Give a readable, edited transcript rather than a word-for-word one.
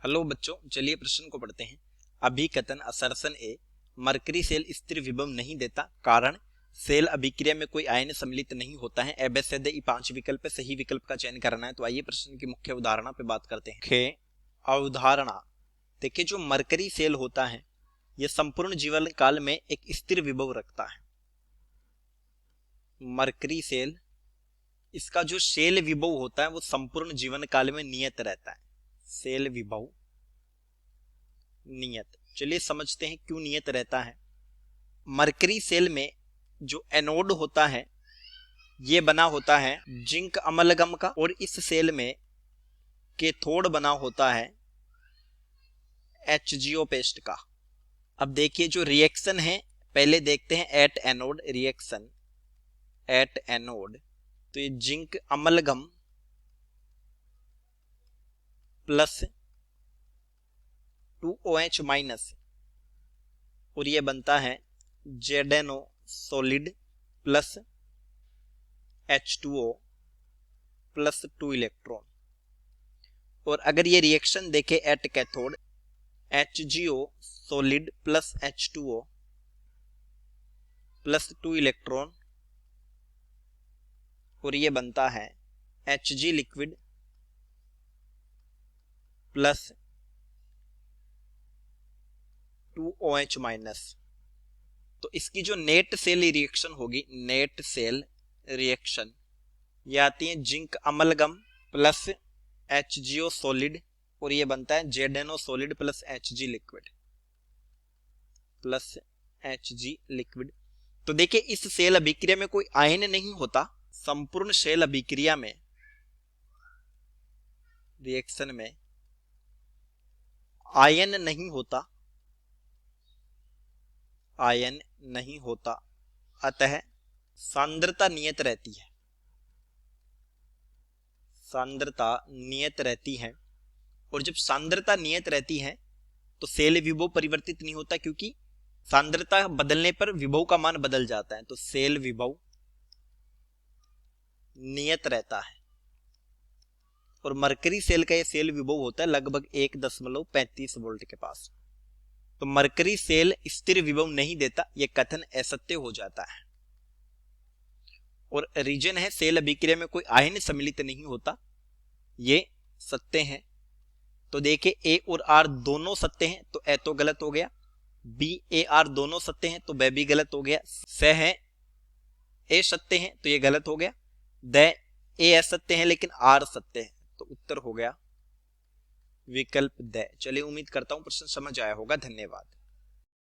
Hello बच्चों, चलिए प्रश्न को पढ़ते हैं। अभिकथन असर्शन ए, मरकरी सेल स्थिर विभव नहीं देता, कारण सेल अभिक्रिया में कोई आयन सम्मिलित नहीं होता है। एबेसेदे ई 5 विकल्प है, सही विकल्प का चयन करना है। तो आइए प्रश्न की मुख्य उदाहरणा पे बात करते हैं। अवधारणा देखिए, जो मरकरी सेल होता है यह संपूर्ण जीवन काल में एक स्थिर विभव रखता है। मरकरी सेल, इसका जो सेल विभव होता है वो संपूर्ण जीवन काल में नियत रहता है। सेल विभव नियत, चलिए समझते हैं क्यों नियत रहता है। मरकरी सेल में जो एनोड होता है ये बना होता है जिंक अमलगम का, और इस सेल में कैथोड बना होता है HgO पेस्ट का। अब देखिए जो रिएक्शन है, पहले देखते हैं at anode reaction. At anode तो ये zinc amalgam plus 2OH minus, और ये बनता है ZnO solid plus H2O plus 2 electron. और अगर ये रिएक्शन देखे at cathode, HgO solid plus H2O plus 2 electron, और ये बनता है Hg liquid plus 2OH minus. तो इसकी जो नेट सेल रिएक्शन होगी, नेट सेल रिएक्शन, ये आती है zinc amalgam plus HgO solid, और ये बनता है ZnO solid plus Hg liquid plus Hg liquid. तो देखिए इस सेल अभिक्रिया में कोई आयन नहीं होता। संपूर्ण सेल अभिक्रिया में, रिएक्शन में आयन नहीं होता, आयन नहीं होता, अतः सांद्रता नियत रहती है। सांद्रता नियत रहती है, और जब सांद्रता नियत रहती है तो सेल विभव परिवर्तित नहीं होता, क्योंकि सांद्रता बदलने पर विभव का मान बदल जाता है। तो सेल विभव नियत रहता है, और मरकरी सेल का ये सेल विभव होता है लगभग 1.35 वोल्ट के पास। तो मरकरी सेल स्थिर विभव नहीं देता, यह कथन असत्य हो जाता है। और रीजन है सेल अभिक्रिया में कोई आयन सम्मिलित नहीं होता, ये सत्य है। तो देखिए ए और आर दोनों सत्य हैं, तो ए तो गलत हो गया। बी ए आर दोनों सत्य हैं, तो बे भी गलत हो गया। स है ए सत्य है, तो ये गलत हो गया। द ए असत्य है लेकिन आर सत्य है, तो उत्तर हो गया विकल्प द। चलिए उम्मीद करता हूं प्रश्न समझ आया होगा। धन्यवाद।